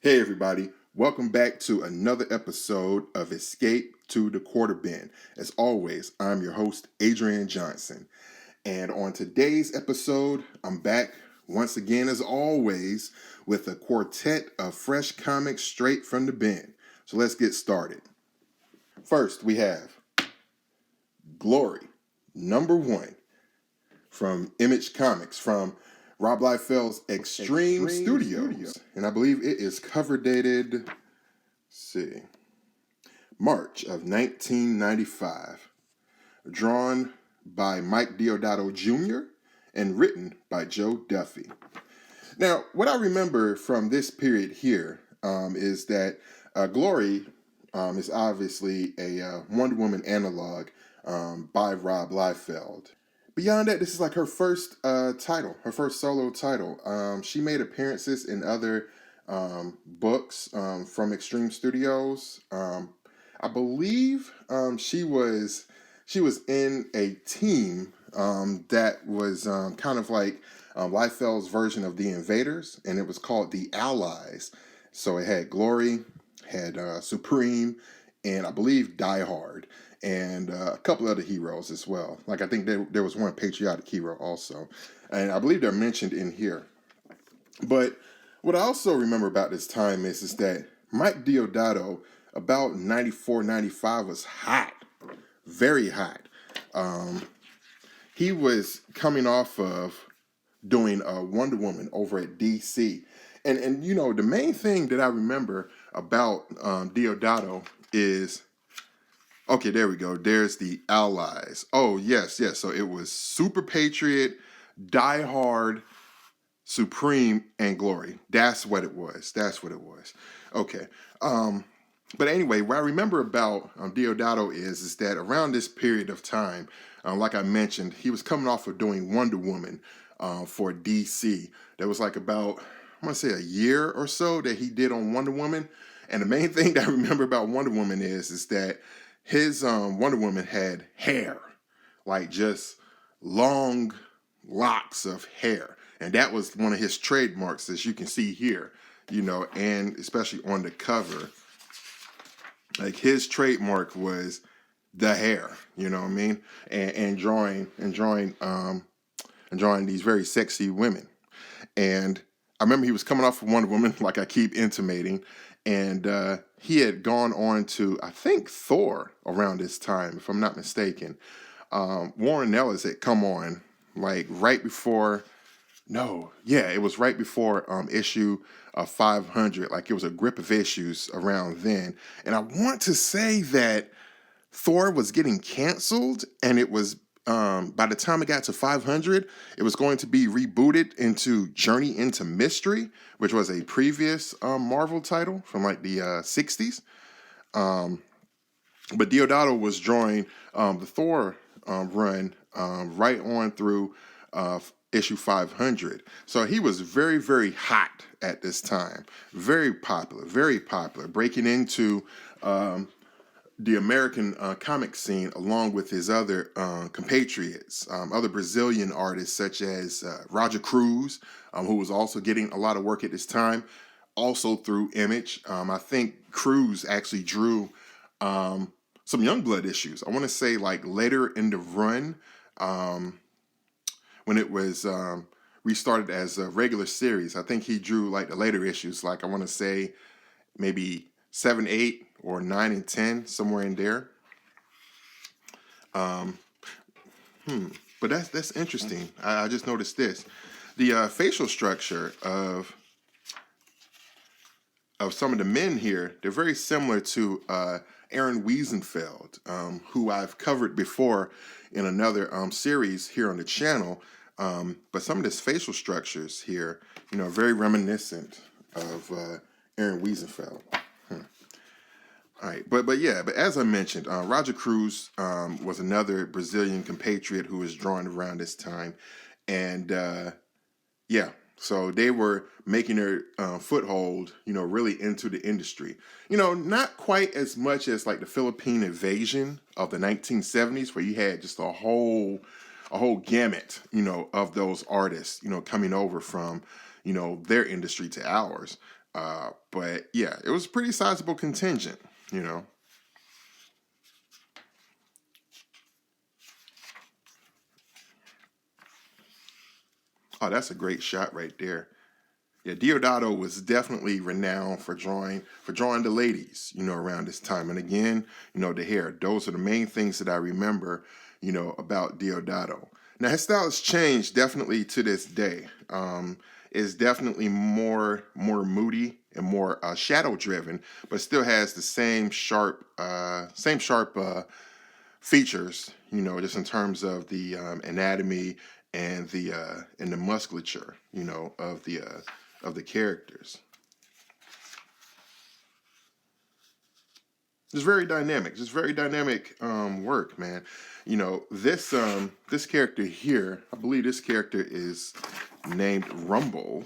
Hey everybody, welcome back to another episode of Escape to the Quarter Bin. As always, I'm your host, Adrian Johnson. And on today's episode, I'm back once again, as always, with a quartet of fresh comics straight from the bin. So let's get started. First, we have Glory, #1, from Image Comics, from Rob Liefeld's Extreme Studios. And I believe it is cover dated, March of 1995. Drawn by Mike Deodato Jr. and written by Joe Duffy. Now, what I remember from this period here is that Glory is obviously a Wonder Woman analog by Rob Liefeld. Beyond that, this is like her first title, her first solo title. She made appearances in other books from Extreme Studios. I believe she was in a team that was kind of like Liefeld's version of the Invaders, and it was called the Allies. So it had Glory, had Supreme, and I believe Die Hard, and a couple other heroes as well. Like I think there was one patriotic hero also, and I believe they're mentioned in here. But what I also remember about this time is that Mike Deodato, about 94, 95, was hot, very hot. He was coming off of doing Wonder Woman over at DC. And you know, the main thing that I remember about Deodato is, okay, there we go. There's the Allies. Oh, yes. So it was Super Patriot, Die Hard, Supreme, and Glory. That's what it was. Okay. But anyway, what I remember about Deodato is that around this period of time, like I mentioned, he was coming off of doing Wonder Woman for DC. There was like about, I want to say, a year or so that he did on Wonder Woman. And the main thing that I remember about Wonder Woman is that his Wonder Woman had hair, like just long locks of hair. And that was one of his trademarks, as you can see here, you know, and especially on the cover. Like his trademark was the hair, you know what I mean? And drawing these very sexy women. And I remember he was coming off of Wonder Woman, like I keep intimating, and he had gone on to, I think, Thor around this time, if I'm not mistaken. Warren Ellis had come on, like right before, it was right before issue 500. Like it was a grip of issues around then. And I want to say that Thor was getting canceled, and it was, by the time it got to 500, it was going to be rebooted into Journey into Mystery, which was a previous Marvel title from like the 60s. But Deodato was drawing the Thor run right on through issue 500. So he was very, very hot at this time. Very popular, breaking into the American comic scene along with his other compatriots, other Brazilian artists such as Roger Cruz, who was also getting a lot of work at this time, also through Image. I think Cruz actually drew some Youngblood issues. I want to say like later in the run, when it was restarted as a regular series. I think he drew like the later issues, like I want to say maybe 7, 8, or 9 and 10, somewhere in there. But that's interesting. I just noticed this. The facial structure of some of the men here, they're very similar to Aaron Wiesenfeld, who I've covered before in another series here on the channel. But some of his facial structures here, you know, are very reminiscent of Aaron Wiesenfeld. All right, but as I mentioned, Roger Cruz was another Brazilian compatriot who was drawn around this time, and so they were making their foothold, you know, really into the industry. You know, not quite as much as like the Philippine invasion of the 1970s, where you had just a whole gamut, you know, of those artists, you know, coming over from, their industry to ours. But yeah, it was a pretty sizable contingent, you know. Oh, that's a great shot right there. Yeah, Diodato was definitely renowned for drawing the ladies, around this time. And again, the hair. Those are the main things that I remember, about Diodato. Now his style has changed definitely to this day. Is definitely more moody and more shadow driven, but still has the same sharp features, just in terms of the anatomy and the musculature, of the characters. Just very dynamic work, man. This character here, I believe this character is named Rumble,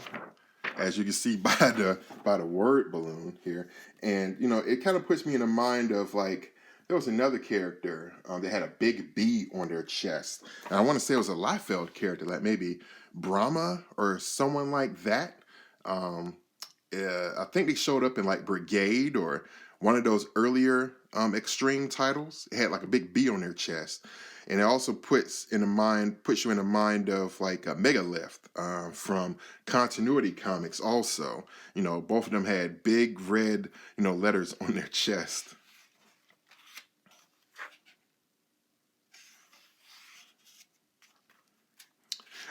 as you can see by the word balloon here. And it kind of puts me in the mind of, like, there was another character that had a big B on their chest, and I want to say it was a Liefeld character, like maybe Brahma or someone like that. Um, I think they showed up in like Brigade or one of those earlier extreme titles. It had like a big B on their chest, and it also puts you in the mind of like a Megalith from Continuity Comics. Also, both of them had big red letters on their chest.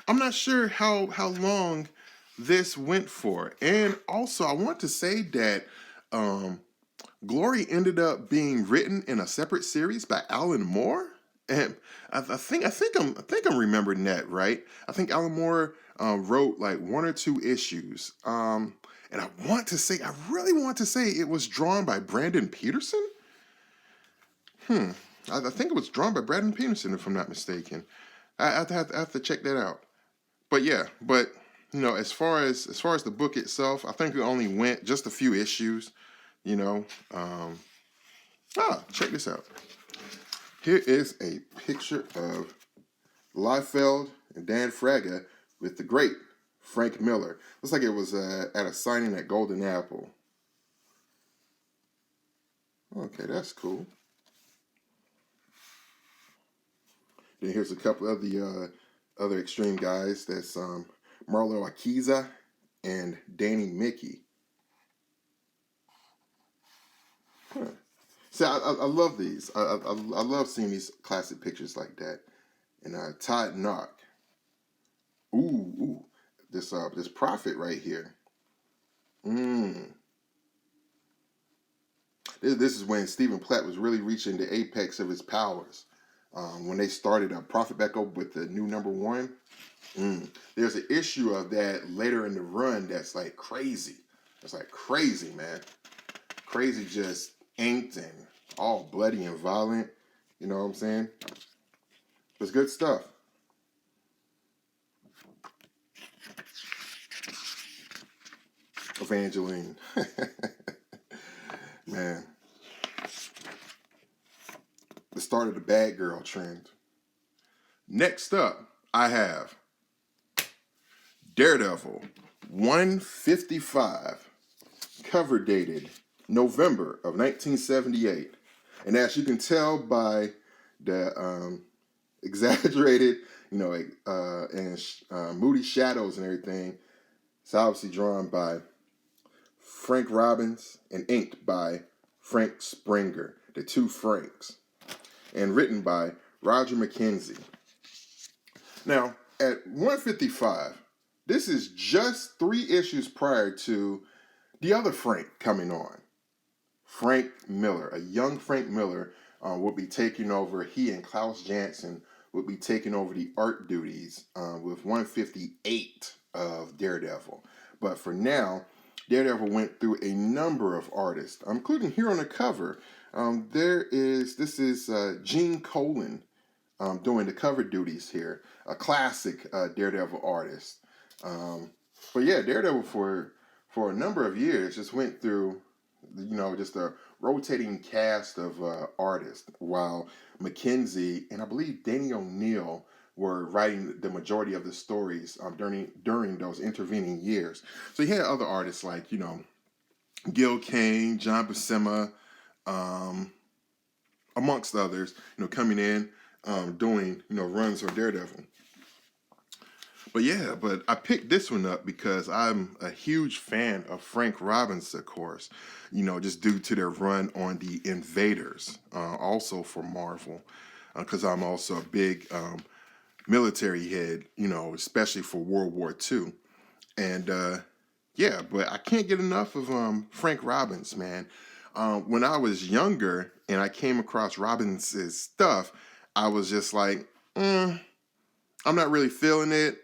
I'm not sure how long this went for, and also I want to say that um, Glory ended up being written in a separate series by Alan Moore, and I think I'm remembering that right. I think Alan Moore wrote like one or two issues, and I really want to say it was drawn by Brandon Peterson. Hmm, I think it was drawn by Brandon Peterson, if I'm not mistaken. I have to check that out. But yeah, but as far as the book itself, I think it only went just a few issues. You know, um, check this out. Here is a picture of Liefeld and Dan Fraga with the great Frank Miller. Looks like it was at a signing at Golden Apple. Okay, that's cool. Then here's a couple of the other extreme guys. That's Marlo Akiza and Danny Mickey. Huh. See, I love these. I love seeing these classic pictures like that. And Todd Knock. Ooh, this prophet right here. Mm. This is when Stephen Platt was really reaching the apex of his powers. When they started Prophet back up with the new number one. There's an issue of that later in the run that's like crazy. It's like crazy, man. Crazy, just inked and all bloody and violent. You know what I'm saying? It's good stuff. Evangeline. Man. The start of the bad girl trend. Next up, I have Daredevil 155. Cover dated November of 1978. And as you can tell by the exaggerated, and moody shadows and everything, it's obviously drawn by Frank Robbins and inked by Frank Springer, the two Franks, and written by Roger McKenzie. Now, at 155, this is just 3 issues prior to the other Frank coming on. Frank Miller, a young Frank Miller, will be taking over. He and Klaus Janson will be taking over the art duties with 158 of Daredevil. But for now, Daredevil went through a number of artists, including here on the cover. This is Gene Colan doing the cover duties here, a classic Daredevil artist. But yeah, Daredevil for a number of years just went through, just a rotating cast of artists, while McKenzie and I believe Danny O'Neill were writing the majority of the stories during those intervening years. So you had other artists like, Gil Kane, John Buscema, um, amongst others, coming in, doing, runs on Daredevil. But yeah, but I picked this one up because I'm a huge fan of Frank Robbins, of course, just due to their run on the Invaders, also for Marvel, because I'm also a big military head, especially for World War II. And yeah, but I can't get enough of Frank Robbins, man. When I was younger and I came across Robbins's stuff, I was just like, I'm not really feeling it.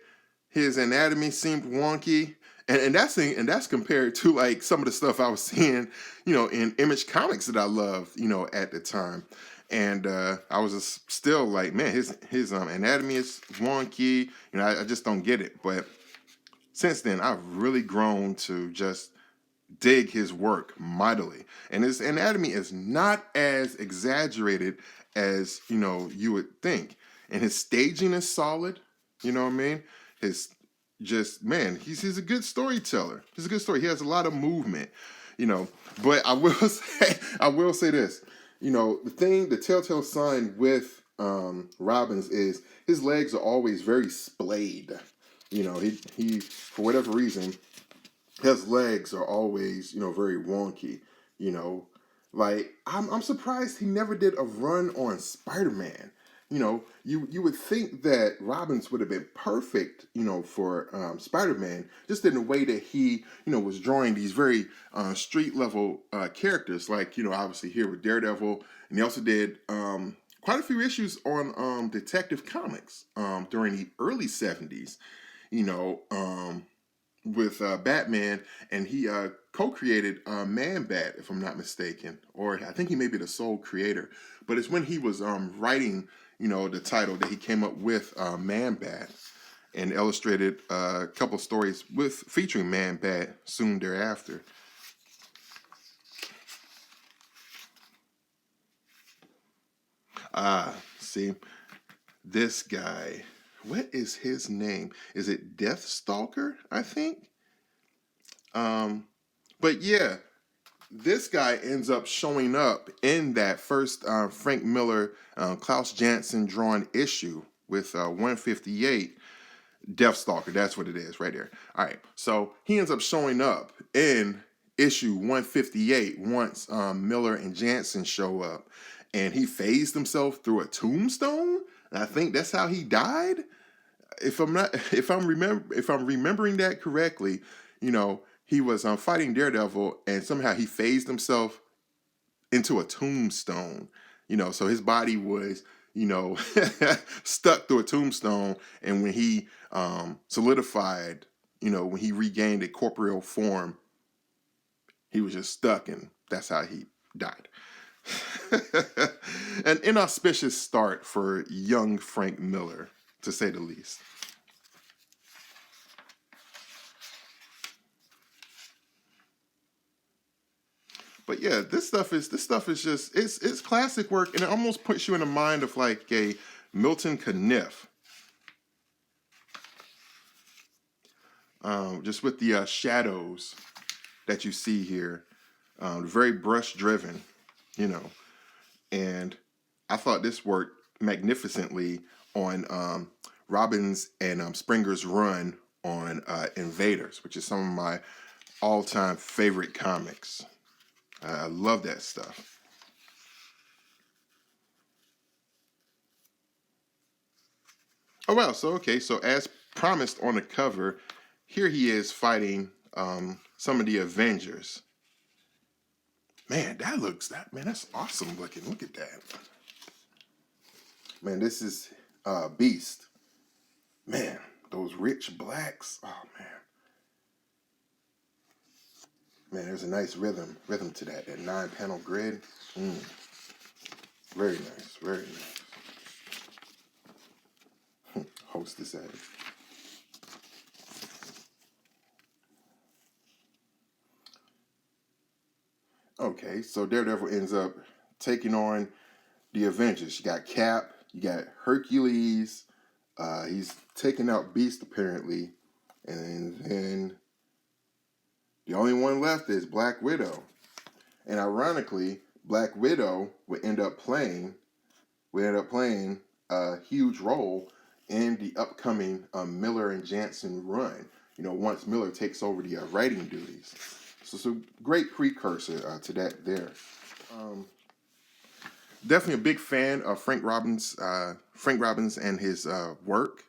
His anatomy seemed wonky. And that's compared to like some of the stuff I was seeing, in Image Comics that I loved, at the time. And I was just still like, man, his anatomy is wonky. I just don't get it. But since then, I've really grown to just dig his work mightily. And his anatomy is not as exaggerated as, you would think. And his staging is solid. You know what I mean? He's a good storyteller. He's a good story. He has a lot of movement, But I will say this, the telltale sign with Robbins is his legs are always very splayed. He for whatever reason, his legs are always, very wonky, Like I'm surprised he never did a run on Spider-Man. You would think that Robbins would have been perfect, for Spider-Man, just in the way that he, was drawing these very street level characters, like, obviously here with Daredevil, and he also did quite a few issues on Detective Comics during the early 70s, you know, um, with Batman, and he co-created Man Bat, if I'm not mistaken, or I think he may be the sole creator. But it's when he was writing, the title that he came up with Man Bat, and illustrated a couple stories featuring Man Bat soon thereafter. See, this guy. What is his name? Is it Deathstalker? I think. Um, but yeah, this guy ends up showing up in that first Frank Miller, Klaus Janson drawn issue with 158. Deathstalker, that's what it is right there. All right, so he ends up showing up in issue 158 once Miller and Jansen show up, and he phased himself through a tombstone. And I think that's how he died. If I'm remembering that correctly, he was fighting Daredevil, and somehow he phased himself into a tombstone. So his body was, stuck through a tombstone, and when he solidified, when he regained a corporeal form, he was just stuck, and that's how he died. An inauspicious start for young Frank Miller, to say the least. But yeah, this stuff is just it's classic work, and it almost puts you in the mind of like a Milton Caniff, just with the shadows that you see here, very brush driven, you know. And I thought this worked magnificently on Robbins and Springer's run on Invaders, which is some of my all-time favorite comics. I love that stuff. Oh wow! So as promised on the cover, here he is fighting some of the Avengers. Man, that's awesome looking. Look at that. Man, this is Beast. Man, those rich blacks. Oh man. Man, there's a nice rhythm to that 9-panel grid. Very nice, very nice. Hostess at it. Okay, so Daredevil ends up taking on the Avengers. You got Cap, you got Hercules, He's taken out Beast apparently, and then the only one left is Black Widow. And ironically, Black Widow would end up playing a huge role in the upcoming Miller and Jansen run. Once Miller takes over the writing duties. So it's a great precursor to that there. Definitely a big fan of Frank Robbins and his work.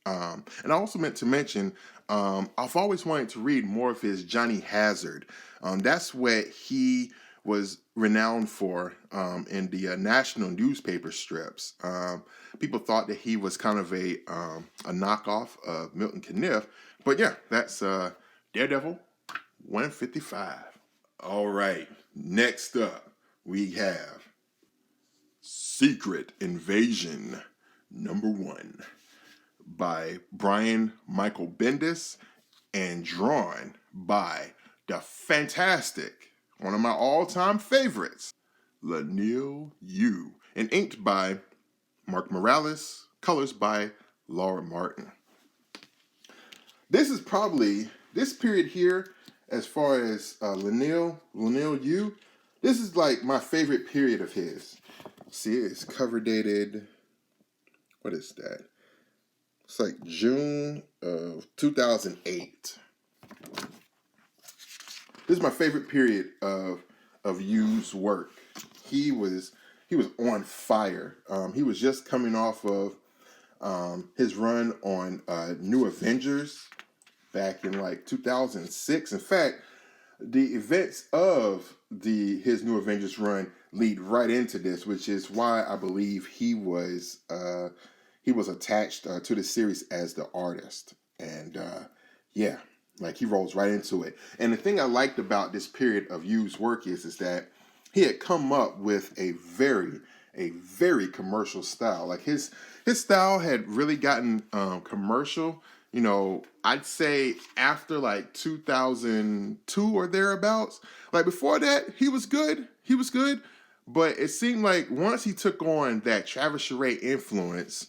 And I also meant to mention, I've always wanted to read more of his Johnny Hazard. That's what he was renowned for in the national newspaper strips. People thought that he was kind of a knockoff of Milton Caniff. But yeah, that's Daredevil 155. All right, next up we have Secret Invasion #1 by Brian Michael Bendis and drawn by the fantastic, one of my all-time favorites, Leinil Yu, and inked by Mark Morales, colors by Laura Martin. This is probably, this period here, as far as Leinil Yu, this is like my favorite period of his. See, it's cover dated, what is that? It's like June of 2008. This is my favorite period of Yu's work. He was on fire. He was just coming off of his run on New Avengers back in like 2006. In fact, the events of his New Avengers run lead right into this, which is why I believe he was attached to the series as the artist. And yeah, like he rolls right into it. And the thing I liked about this period of Yu's work is that he had come up with a very commercial style. Like his style had really gotten commercial. I'd say after like 2002 or thereabouts. Like before that, he was good. But it seemed like once he took on that Travis Charest influence,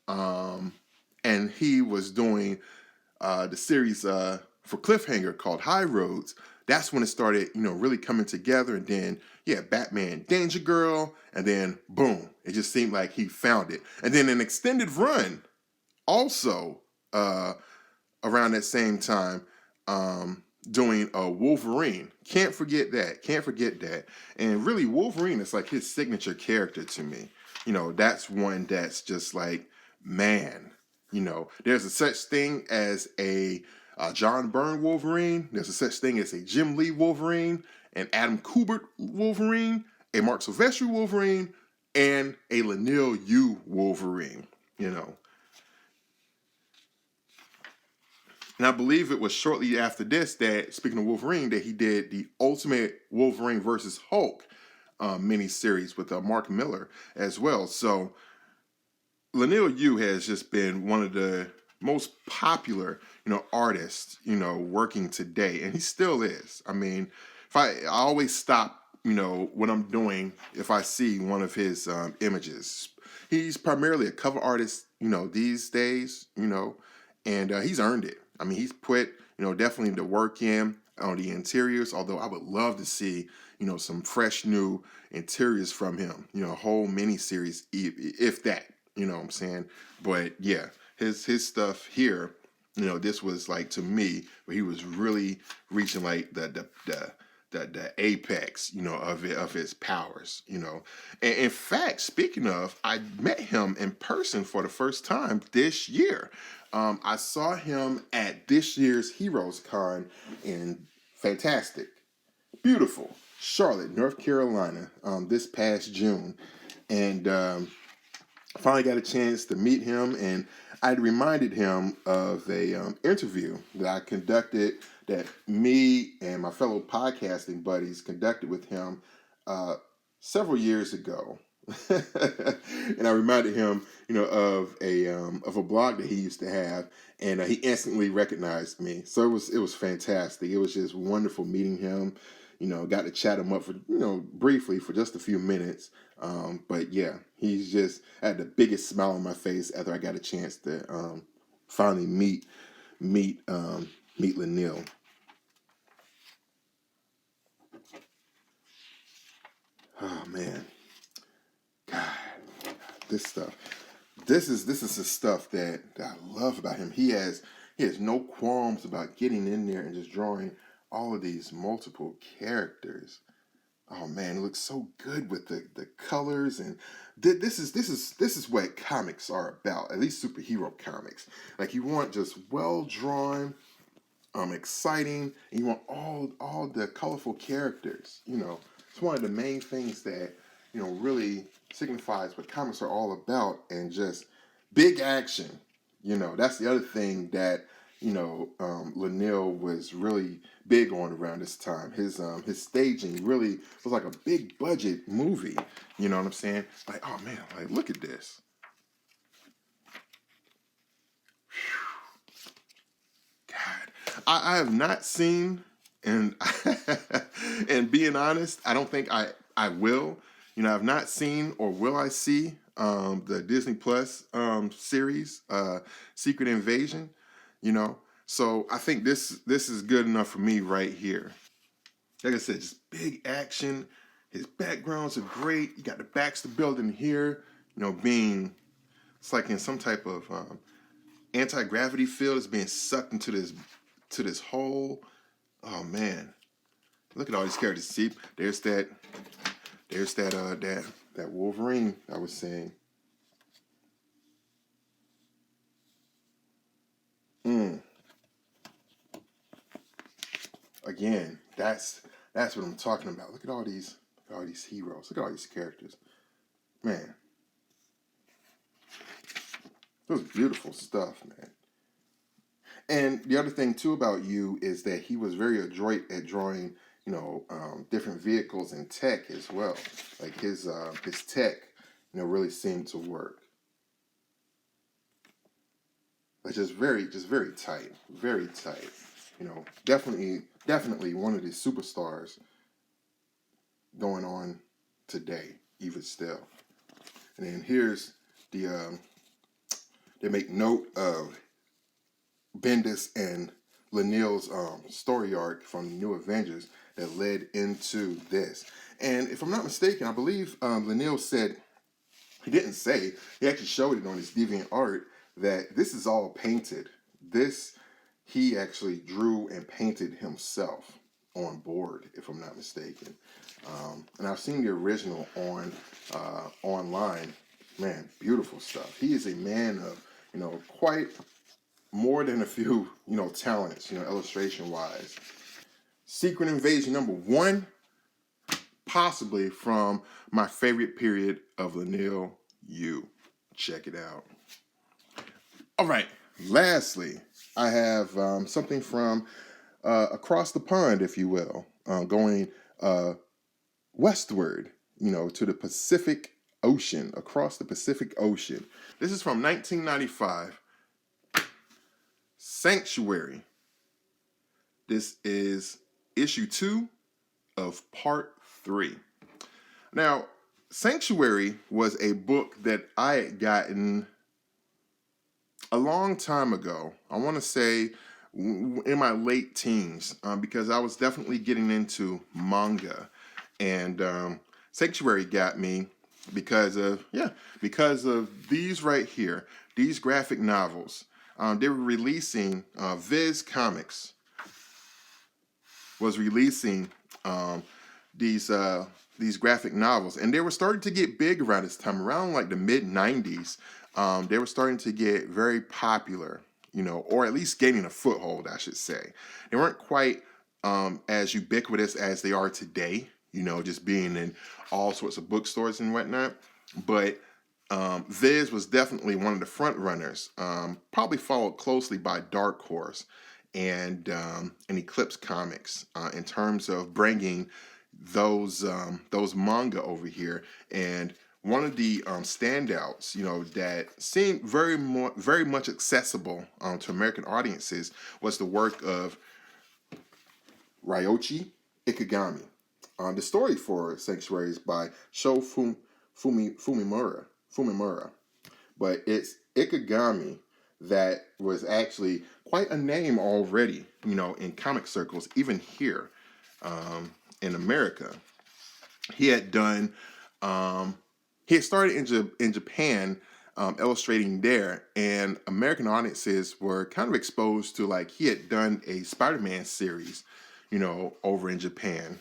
and he was doing the series for Cliffhanger called High Roads, that's when it started, really coming together. And then, yeah, Batman Danger Girl, and then boom, it just seemed like he found it. And then an extended run also around that same time, doing a Wolverine. Can't forget that. And really, Wolverine is like his signature character to me. That's one that's just like, man, there's a such thing as a John Byrne Wolverine. There's a such thing as a Jim Lee Wolverine, an Adam Kubert Wolverine, a Mark Silvestri Wolverine, and a Leinil Yu Wolverine, And I believe it was shortly after this that, speaking of Wolverine, that he did the Ultimate Wolverine versus Hulk miniseries with Mark Miller as well. So Leinil Yu has just been one of the most popular, artists, working today, and he still is. I mean, I always stop, what I'm doing if I see one of his images. He's primarily a cover artist, these days, and he's earned it. I mean, he's put, definitely the work in on the interiors, although I would love to see, some fresh new interiors from him, a whole mini series, if that, what I'm saying? But yeah, his stuff here, this was like, to me, where he was really reaching like the apex, of his powers, And in fact, speaking of, I met him in person for the first time this year. I saw him at this year's Heroes Con in fantastic, beautiful Charlotte, North Carolina, this past June. And finally got a chance to meet him, and I'd reminded him of a interview that I conducted, that me and my fellow podcasting buddies conducted with him several years ago. And I reminded him, of a blog that he used to have, and he instantly recognized me. So it was fantastic. It was just wonderful meeting him. Got to chat him up for briefly for just a few minutes. But yeah, he's just had the biggest smile on my face after I got a chance to finally meet Leinil. Oh man, God, this stuff. This is the stuff that I love about him. He has no qualms about getting in there and just drawing all of these multiple characters. Oh man, it looks so good with the colors, and this is what comics are about. At least superhero comics. Like, you want just well drawn, exciting, and you want all the colorful characters. It's one of the main things that really signifies what comics are all about, and just big action. That's the other thing that Leinil was really big on around this time. His staging really was like a big budget movie. You know what I'm saying? Like, oh man, like, look at this. God, I have not seen, and and being honest, I don't think I will. I've not seen, or will I see, the Disney Plus series, Secret Invasion. So I think this is good enough for me right here. Like I said, just big action. His backgrounds are great. You got the Baxter building here. Being, it's like in some type of anti-gravity field. Is being sucked into this hole. Oh man, look at all these characters. See, there's that Wolverine I was saying. Again, that's what I'm talking about. Look at all these heroes. Look at all these characters. Man, it was beautiful stuff, man. And the other thing too about Yu is that he was very adroit at drawing, different vehicles and tech as well. Like his tech, really seemed to work. Like, just very tight, very tight. Definitely one of the superstars going on today, even still. And then here's they make note of Bendis and Leinil's story arc from the New Avengers that led into this. And if I'm not mistaken, I believe Leinil said, he didn't say, he actually showed it on his DeviantArt, that this is all painted. This, he actually drew and painted himself on board, if I'm not mistaken. And I've seen the original online. Man, beautiful stuff. He is a man of, quite more than a few, talents, illustration-wise. Secret Invasion #1, possibly from my favorite period of Leinil Yu. Check it out. All right. Lastly, I have something from across the pond, if you will, going westward, to the Pacific Ocean, across the Pacific Ocean. This is from 1995. Sanctuary. This is issue 2 of part 3. Now, Sanctuary was a book that I had gotten a long time ago. I want to say in my late teens, because I was definitely getting into manga, and Sanctuary got me because of these right here, these graphic novels. They were releasing Viz Comics was releasing these graphic novels, and they were starting to get big around this time, around like the mid '90s. They were starting to get very popular, or at least gaining a foothold, I should say. They weren't quite as ubiquitous as they are today, just being in all sorts of bookstores and whatnot. But Viz was definitely one of the front runners, probably followed closely by Dark Horse and Eclipse Comics in terms of bringing those manga over here. And one of the standouts, that seemed very much accessible to American audiences was the work of Ryoichi Ikegami. The story for Sanctuary is by Fumimura. But it's Ikegami that was actually quite a name already, in comic circles, even here in America. He had done, he had started in Japan illustrating there, and American audiences were kind of exposed to, like, he had done a Spider-Man series, over in Japan.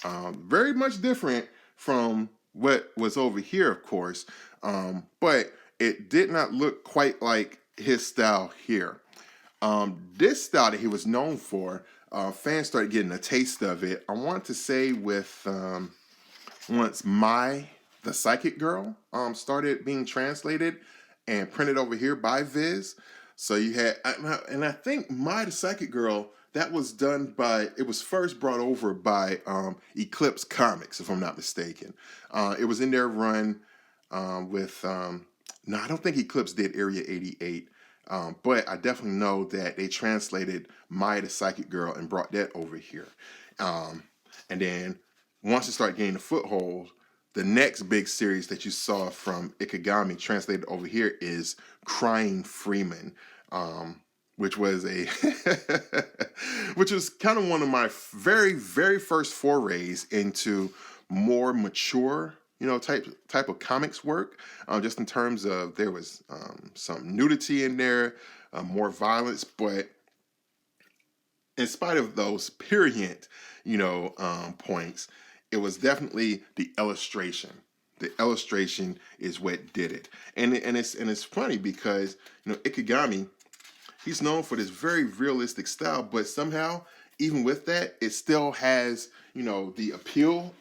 Very much different from what was over here, of course, but it did not look quite like his style here. This style that he was known for, fans started getting a taste of it. I want to say with once the Psychic Girl started being translated and printed over here by Viz. So you had, and I think the Psychic Girl, that was done by, it was first brought over by Eclipse Comics, if I'm not mistaken. It was in their run with, no, I don't think Eclipse did Area 88, but I definitely know that they translated the Psychic Girl and brought that over here. And then once it started gaining a foothold, the next big series that you saw from Ikegami translated over here is Crying Freeman, which was which was kind of one of my very, very first forays into more mature, type of comics work, just in terms of there was some nudity in there, more violence, but in spite of those period, points, it was definitely the illustration. The illustration is what did it, and it's funny because Ikegami, he's known for this very realistic style, but somehow, even with that, it still has the appeal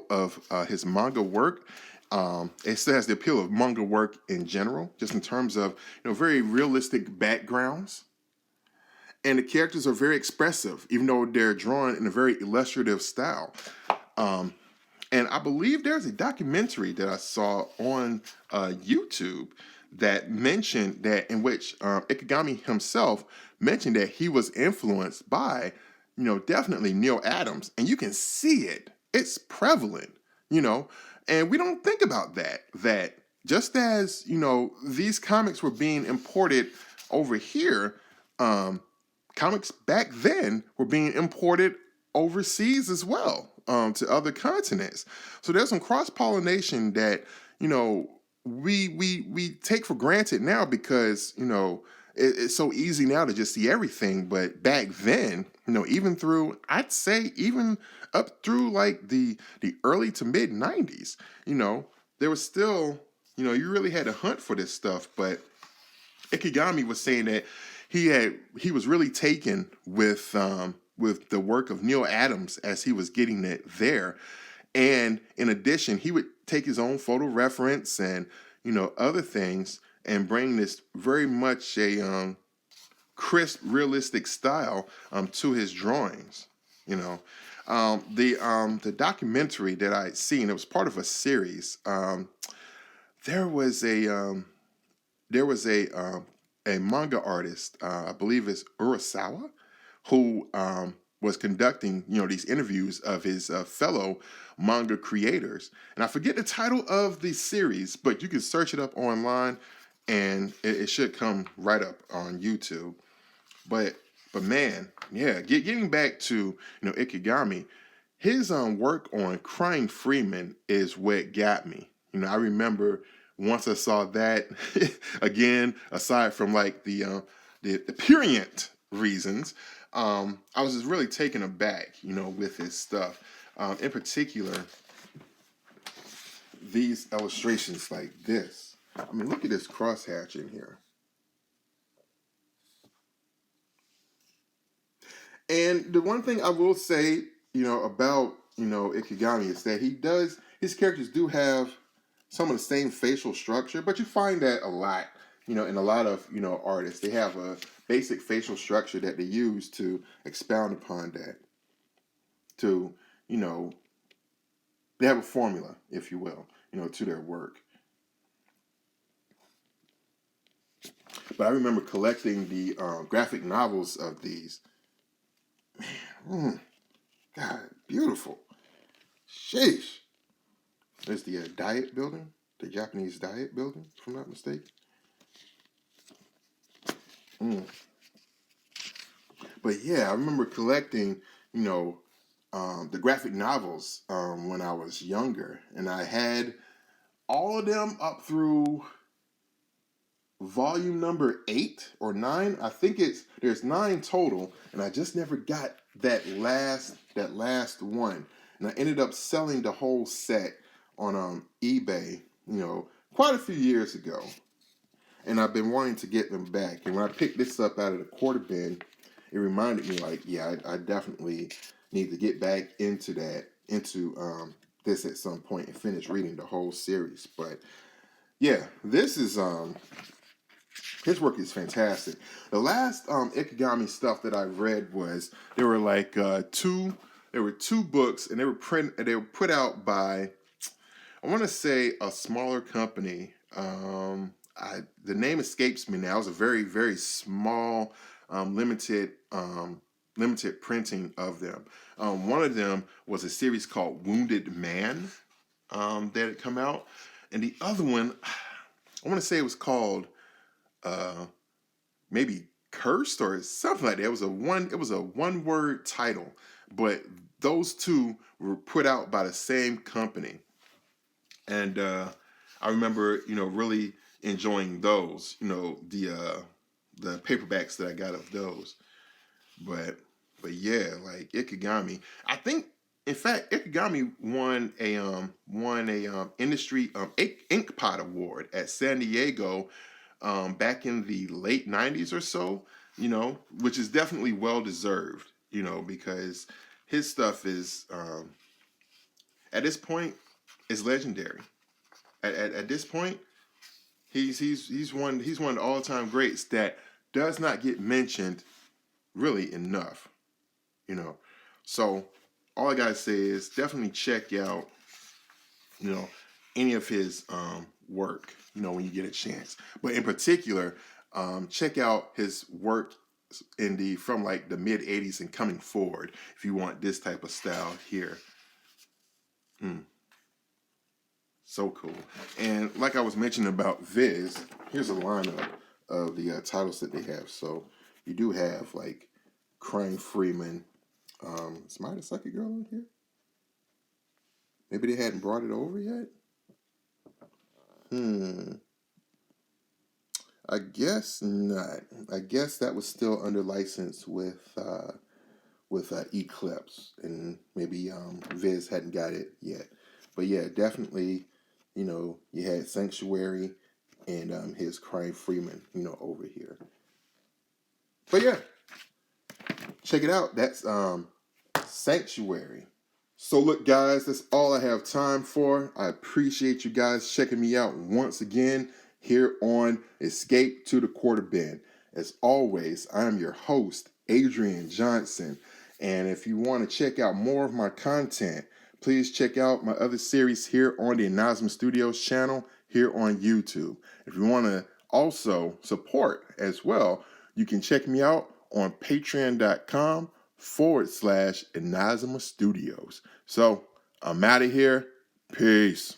of his manga work. It still has the appeal of manga work in general, just in terms of very realistic backgrounds. And the characters are very expressive, even though they're drawn in a very illustrative style. And I believe there's a documentary that I saw on YouTube that mentioned that, in which Ikegami himself mentioned that he was influenced by, definitely Neil Adams. And you can see it. It's prevalent, and we don't think about that just as, these comics were being imported over here, comics back then were being imported overseas as well, to other continents. So there's some cross-pollination that, we take for granted now because, it's so easy now to just see everything. But back then, even through, I'd say even up through like the early to mid 90s, there was still, you really had to hunt for this stuff. But Ikegami was saying that he was really taken with the work of Neil Adams as he was getting it there. And in addition, he would take his own photo reference and, other things and bring this very much a crisp, realistic style to his drawings. The documentary that I'd seen, it was part of a series. There was a manga artist, I believe it's Urasawa, who was conducting, these interviews of his fellow manga creators. And I forget the title of the series, but you can search it up online and it should come right up on YouTube. But man, yeah, getting back to, Ikegami, his work on Crying Freeman is what got me. I remember once I saw that, again, aside from like the prurient reasons, I was just really taken aback, with his stuff. In particular, these illustrations like this. I mean, look at this crosshatching here. And the one thing I will say, about, Ikegami is that his characters do have some of the same facial structure, but you find that a lot, in a lot of, artists. They have a basic facial structure that they use to expound upon that, to, They have a formula, if you will, to their work. But I remember collecting the graphic novels of these. Man, God, beautiful. Sheesh. There's the Diet Building, the Japanese Diet Building, if I'm not mistaken. But yeah, I remember collecting, the graphic novels when I was younger, and I had all of them up through volume number 8 or 9. I think there's 9 total, and I just never got that last one, and I ended up selling the whole set on eBay, quite a few years ago, and I've been wanting to get them back. And when I picked this up out of the quarter bin, it reminded me, like, yeah, I definitely need to get back into this at some point and finish reading the whole series. But yeah, this is his work is fantastic. The last Ikegami stuff that I read was there were two books, and they were put out by, I want to say, a smaller company. The name escapes me now. It was a very, very small, limited printing of them. One of them was a series called Wounded Man that had come out, and the other one, I want to say it was called maybe Cursed or something like that. It was a one-word title, but those two were put out by the same company, and I remember, really enjoying those, the paperbacks that I got of those. But yeah, like Ikegami, I think, in fact, Ikegami won a industry Inkpot award at San Diego back in the late 90s or so, which is definitely well deserved, because his stuff is at this point is legendary. At this point, he's one of the all-time greats that does not get mentioned really enough, So all I gotta say is definitely check out, any of his work, when you get a chance. But in particular, check out his work from like the mid 80s and coming forward if you want this type of style here. So cool. And like I was mentioning about Viz, here's a lineup of the titles that they have. So you do have like Crying Freeman. Is Mighty Sucky Girl on here? Maybe they hadn't brought it over yet? I guess not. I guess that was still under license with Eclipse, and maybe Viz hadn't got it yet. But yeah, definitely, you had Sanctuary and his Crying Freeman, over here. But yeah, check it out. That's Sanctuary. So look, guys, that's all I have time for. I appreciate you guys checking me out once again here on Escape to the Quarter Bin. As always, I am your host, Adrian Johnson. And if you want to check out more of my content, please check out my other series here on the Inazuma Studios channel here on YouTube. If you want to also support as well, you can check me out on patreon.com/Inazuma Studios. So I'm out of here. Peace.